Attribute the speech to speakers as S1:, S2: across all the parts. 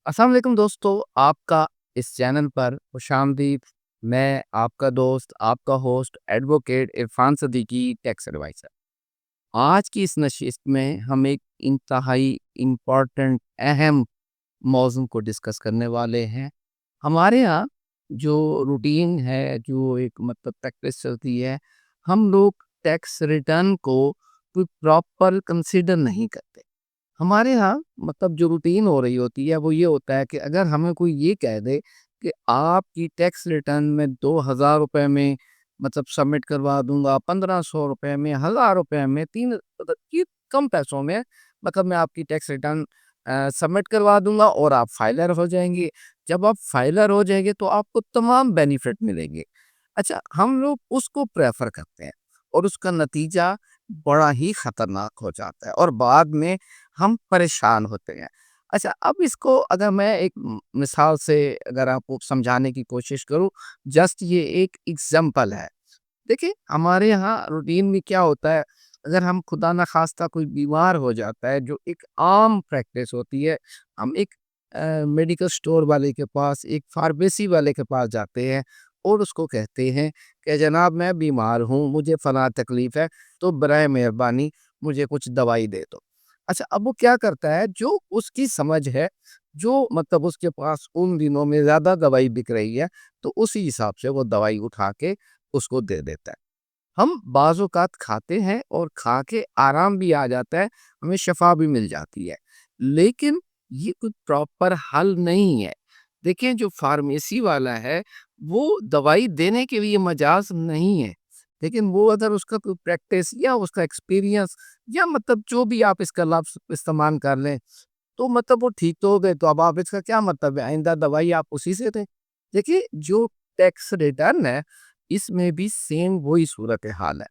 S1: السلام علیکم دوستو، آپ کا اس چینل پر خوش آمدید۔ میں آپ کا دوست، آپ کا host advocate Irfan Siddiqui, tax adviser. آج کی اس نشست میں ہم ایک انتہائی امپورٹنٹ اہم موضوع کو ڈسکس کرنے والے ہیں۔ ہمارے ہاں جو روٹین ہے، جو ایک پریکٹس چلتی ہے، ہم لوگ ٹیکس ریٹرن کو کوئی پراپر کنسیڈر نہیں کرتے۔ ہمارے ہاں جو روٹین ہو رہی ہوتی ہے وہ یہ ہوتا ہے کہ اگر ہمیں کوئی یہ کہہ دے کہ آپ کی ٹیکس ریٹرن میں 2000 روپے میں سبمٹ کروا دوں گا، 1500 روپے میں، 1000 روپے میں، یہ کم پیسوں میں میں آپ کی ٹیکس ریٹرن سبمٹ کروا دوں گا اور آپ فائلر ہو جائیں گے۔ جب آپ فائلر ہو جائیں گے تو آپ کو تمام بینیفٹ ملیں گے۔ اچھا، ہم لوگ اس کو پریفر کرتے ہیں اور اس کا نتیجہ بڑا ہی خطرناک ہو جاتا ہے اور بعد میں ہم پریشان ہوتے ہیں۔ اچھا، اب اس کو اگر میں ایک مثال سے اگر آپ کو سمجھانے کی کوشش کروں، جسٹ یہ ایک ایگزامپل ہے۔ دیکھیں، ہمارے یہاں روٹین میں کیا ہوتا ہے، اگر ہم خدا نخواستہ کوئی بیمار ہو جاتا ہے، جو ایک عام پریکٹس ہوتی ہے، ہم ایک میڈیکل سٹور والے کے پاس، ایک فارمیسی والے کے پاس جاتے ہیں اور اس کو کہتے ہیں کہ جناب میں بیمار ہوں، مجھے فلاں تکلیف ہے، تو برائے مہربانی مجھے کچھ دوائی دے دو۔ اچھا، اب وہ کیا کرتا ہے، جو اس کی سمجھ ہے، جو اس کے پاس ان دنوں میں زیادہ دوائی بک رہی ہے، تو اسی حساب سے وہ دوائی اٹھا کے اس کو دے دیتا ہے۔ ہم بعض اوقات کھاتے ہیں اور کھا کے آرام بھی آ جاتا ہے، ہمیں شفا بھی مل جاتی ہے، لیکن یہ کوئی پراپر حل نہیں ہے۔ دیکھیں، جو فارمیسی والا ہے وہ دوائی دینے کے لیے مجاز نہیں ہے، لیکن وہ اگر اس کا کوئی پریکٹس یا اس کا ایکسپیرینس یا جو بھی آپ اس کا لفظ استعمال کر لیں، تو وہ ٹھیک تو ہو گئے، تو اب آپ اس کا کیا مطلب ہے؟ آئندہ دوائی آپ اسی سے دیں۔ دیکھیے، جو ٹیکس ریٹرن ہے اس میں بھی سیم وہی صورتحال ہے۔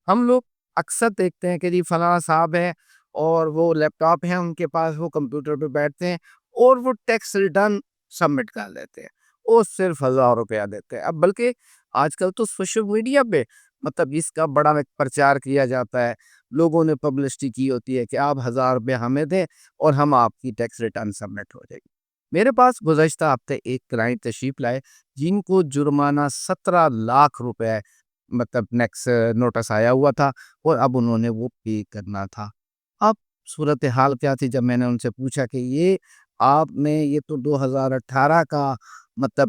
S1: ہم لوگ اکثر دیکھتے ہیں کہ جی فلاں صاحب ہے اور وہ لیپ ٹاپ ہے ان کے پاس، وہ کمپیوٹر پہ بیٹھتے ہیں اور وہ ٹیکس ریٹرن سبمٹ کر دیتے ہیں اور صرف 1000 روپیہ دیتے ہیں۔ اب بلکہ آج کل تو سوشل میڈیا پہ اس کا بڑا پرچار کیا جاتا ہے، لوگوں نے پبلسٹی کی ہوتی ہے کہ آپ 1000 روپے ہمیں دیں اور ہم آپ کی ٹیکس ریٹرن سبمٹ ہو جائے گی۔ میرے پاس گزشتہ ہفتے ایک کلائنٹ تشریف لائے جن کو جرمانہ 17 لاکھ روپے نیکس نوٹس آیا ہوا تھا اور اب انہوں نے وہ پے کرنا تھا۔ اب صورتحال کیا تھی؟ جب میں نے ان سے پوچھا کہ یہ آپ نے یہ تو 2018 کا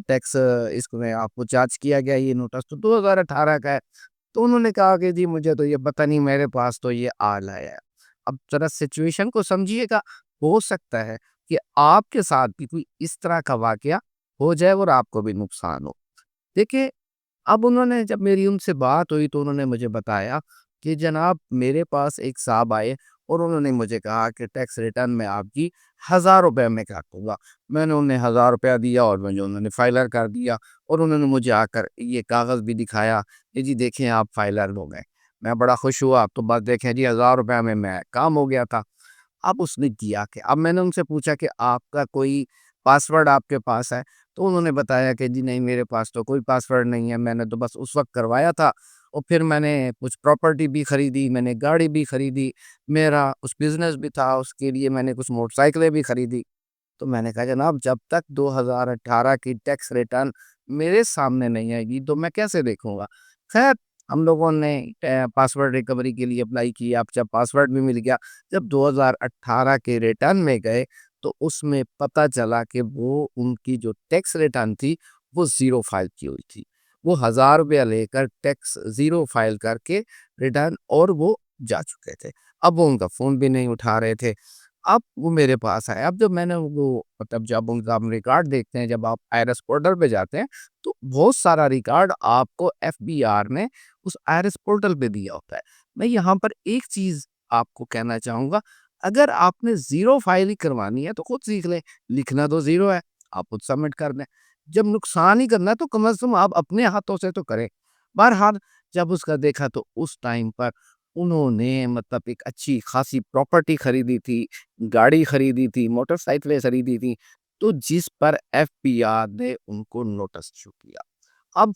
S1: ٹیکس اس میں آپ کو چارج کیا گیا، یہ نوٹس تو 2018 کا ہے، تو انہوں نے کہا کہ جی مجھے تو یہ پتہ نہیں، میرے پاس تو یہ آ لایا ہے۔ اب ذرا سچویشن کو سمجھیے گا، ہو سکتا ہے کہ آپ کے ساتھ بھی کوئی اس طرح کا واقعہ ہو جائے اور آپ کو بھی نقصان ہو۔ دیکھیں، اب انہوں نے جب میری ان سے بات ہوئی تو انہوں نے مجھے بتایا کہ جناب میرے پاس ایک صاحب آئے اور انہوں نے مجھے کہا کہ ٹیکس ریٹرن میں آپ کی 1000 روپے میں کاٹوں گا۔ میں نے انہیں 1000 روپیہ دیا اور مجھے انہوں نے فائلر کر دیا اور انہوں نے مجھے آ کر یہ کاغذ بھی دکھایا کہ جی دیکھیں آپ فائلر ہو گئے۔ میں بڑا خوش ہوا، تو بس دیکھیں جی 1000 روپے میں کام ہو گیا تھا۔ اب اس نے کیا کہ اب میں نے ان سے پوچھا کہ آپ کا کوئی پاسورڈ آپ کے پاس ہے؟ تو انہوں نے بتایا کہ جی نہیں، میرے پاس تو کوئی پاسورڈ نہیں ہے، میں نے تو بس اس وقت کروایا تھا اور پھر میں نے کچھ پراپرٹی بھی خریدی، میں نے گاڑی بھی خریدی، میرا اس بزنس بھی تھا، اس کے لیے میں نے کچھ موٹر سائیکلیں بھی خریدی۔ تو میں نے کہا جناب جب تک 2018 کی ٹیکس ریٹرن میرے سامنے نہیں آئے گی تو میں کیسے دیکھوں گا؟ خیر، ہم لوگوں نے پاسورڈ ریکوری کے لیے اپلائی کیا، اب جب پاسورڈ بھی مل گیا، جب 2018 کے ریٹرن میں گئے تو اس میں پتہ چلا کہ وہ ان کی جو ٹیکس ریٹرن تھی وہ زیرو فائل کی ہوئی تھی۔ وہ 1000 روپیہ لے کر ٹیکس زیرو فائل کر کے ریٹرن اور وہ جا چکے تھے۔ اب وہ ان کا فون بھی نہیں اٹھا رہے تھے۔ اب وہ میرے پاس آئے، اب جب میں نے وہ جب ان کا ہم ریکارڈ دیکھتے ہیں، جب آپ آئرس پورٹل پہ جاتے ہیں تو بہت سارا ریکارڈ آپ کو FBR نے اس آئرس پورٹل پہ دیا ہوتا ہے۔ میں یہاں پر ایک چیز آپ کو کہنا چاہوں گا، اگر آپ نے زیرو فائل ہی کروانی ہے تو خود سیکھ لیں، لکھنا تو زیرو ہے، آپ خود سبمٹ کر دیں۔ جب نقصان ہی کرنا ہے تو کم از کم آپ اپنے ہاتھوں سے تو کریں۔ بہرحال جب اس کا دیکھا تو اس ٹائم پر انہوں نے ایک اچھی خاصی پراپرٹی خریدی تھی، گاڑی خریدی تھی، موٹر سائیکلیں خریدی تھی، تو جس پر FBR نے ان کو نوٹس ایشو کیا۔ اب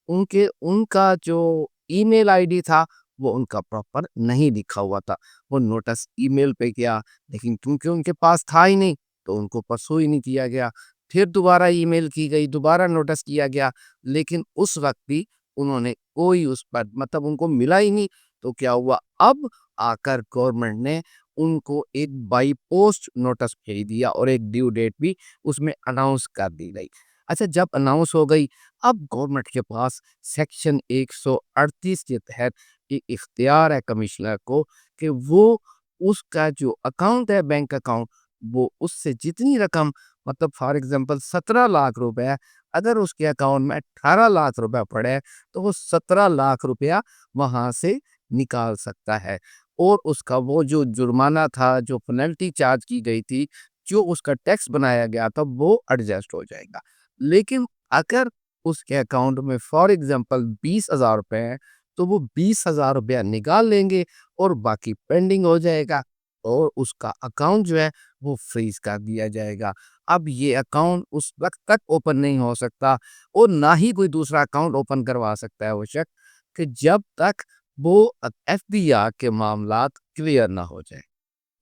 S1: ان کا جو ای میل ID تھا وہ ان کا پراپر نہیں لکھا ہوا تھا، وہ نوٹس ای میل پہ کیا، لیکن کیونکہ ان کے پاس تھا ہی نہیں تو ان کو پرسو ہی نہیں کیا گیا۔ پھر دوبارہ ای میل کی گئی، دوبارہ نوٹس کیا گیا، لیکن اس وقت بھی انہوں نے کوئی اس پر مطلب ان کو ملا ہی نہیں۔ تو کیا ہوا، اب آ کر گورنمنٹ نے ان کو ایک بائی پوسٹ نوٹس بھیج دیا اور ایک ڈیو ڈیٹ بھی اس میں اناؤنس کر دی گئی۔ اچھا، جب اناؤنس ہو گئی، اب گورنمنٹ کے پاس سیکشن 138 کے تحت ایک اختیار ہے کمشنر کو کہ وہ اس کا جو اکاؤنٹ ہے، بینک اکاؤنٹ، وہ اس سے جتنی رقم مطلب فار ایگزامپل 17 لاکھ روپے، اگر اس کے اکاؤنٹ میں 18 لاکھ روپے پڑے تو وہ 17 لاکھ روپیہ وہاں سے نکال سکتا ہے، اور اس کا وہ جو جرمانہ تھا، جو پینلٹی چارج کی گئی تھی، جو اس کا ٹیکس بنایا گیا تھا، وہ ایڈجسٹ ہو جائے گا۔ لیکن اگر اس کے اکاؤنٹ میں فار ایگزامپل 20,000 روپے ہیں تو وہ 20,000 روپیہ نکال لیں گے اور باقی پینڈنگ ہو جائے گا، اور اس کا اکاؤنٹ جو ہے وہ فریز کر دیا جائے گا۔ اب یہ اکاؤنٹ اس وقت تک اوپن نہیں ہو سکتا، اور نہ ہی کوئی دوسرا اکاؤنٹ اوپن کروا سکتا ہے وہ شخص، کہ جب تک وہ ایف بی آر کے معاملات کلیئر نہ ہو جائے۔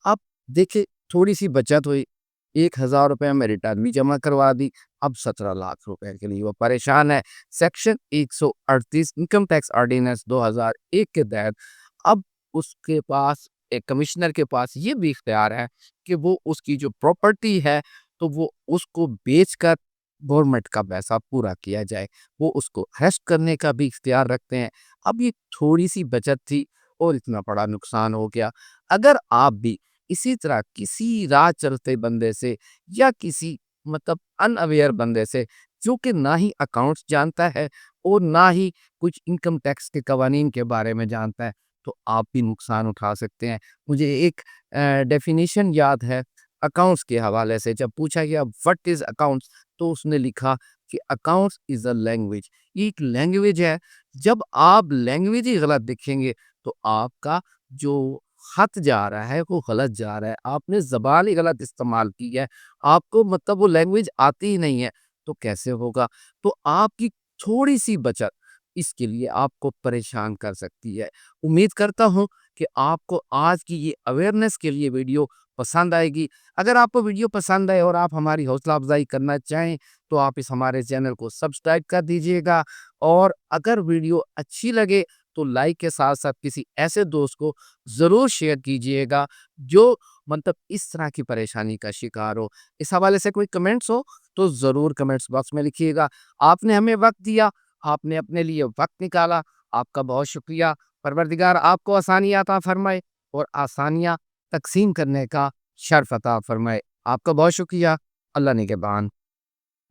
S1: اب دیکھیں، تھوڑی سی بچت ہوئی، 1,000 روپے میں ریٹرن بھی جمع کروا دی، اب 17 لاکھ روپے کے لیے وہ پریشان ہے۔ سیکشن 138 انکم ٹیکس آرڈیننس 2001 کے تحت اب اس کے پاس ایک کمشنر کے پاس یہ بھی اختیار ہے کہ وہ اس کی جو پراپرٹی ہے تو وہ اس کو بیچ کر گورنمنٹ کا پیسہ پورا کیا جائے، وہ اس کو ہیسٹ کرنے کا بھی اختیار رکھتے ہیں۔ اب یہ تھوڑی سی بچت تھی اور اتنا بڑا نقصان ہو گیا۔ اگر آپ بھی اسی طرح کسی راہ چلتے بندے سے یا کسی مطلب ان اویئر بندے سے، جو کہ نہ ہی اکاؤنٹس جانتا ہے اور نہ ہی کچھ انکم ٹیکس کے قوانین کے بارے میں جانتا ہے، تو آپ بھی نقصان اٹھا سکتے ہیں۔ مجھے ایک ڈیفینیشن یاد ہے اکاؤنٹس کے حوالے سے، جب پوچھا گیا وٹ از اکاؤنٹس، تو اس نے لکھا کہ اکاؤنٹس از اے لینگویج، یہ ایک لینگویج ہے۔ جب آپ لینگویج ہی غلط دکھیں گے تو آپ کا جو خط جا رہا ہے وہ غلط جا رہا ہے، آپ نے زبان ہی غلط استعمال کی ہے، آپ کو مطلب وہ لینگویج آتی ہی نہیں ہے، تو کیسے ہوگا؟ تو آپ کی تھوڑی سی بچت اس کے لیے آپ کو پریشان کر سکتی ہے۔ امید کرتا ہوں کہ آپ کو آج کی یہ اویئرنیس کے لیے ویڈیو پسند آئے گی۔ اگر آپ کو ویڈیو پسند آئے اور آپ ہماری حوصلہ افزائی کرنا چاہیں تو آپ اس ہمارے چینل کو سبسکرائب کر دیجئے گا، اور اگر ویڈیو اچھی لگے تو لائک کے ساتھ ساتھ کسی ایسے دوست کو ضرور شیئر کیجئے گا جو مطلب اس طرح کی پریشانی کا شکار ہو۔ اس حوالے سے کوئی کمنٹس ہو تو ضرور کمنٹس باکس میں لکھیے گا۔ آپ نے ہمیں وقت دیا، آپ نے اپنے لیے وقت نکالا، آپ کا بہت شکریہ۔ پروردگار آپ کو آسانیاں عطا فرمائے اور آسانیاں تقسیم کرنے کا شرف عطا فرمائے۔ آپ کا بہت شکریہ۔ اللہ نگہبان۔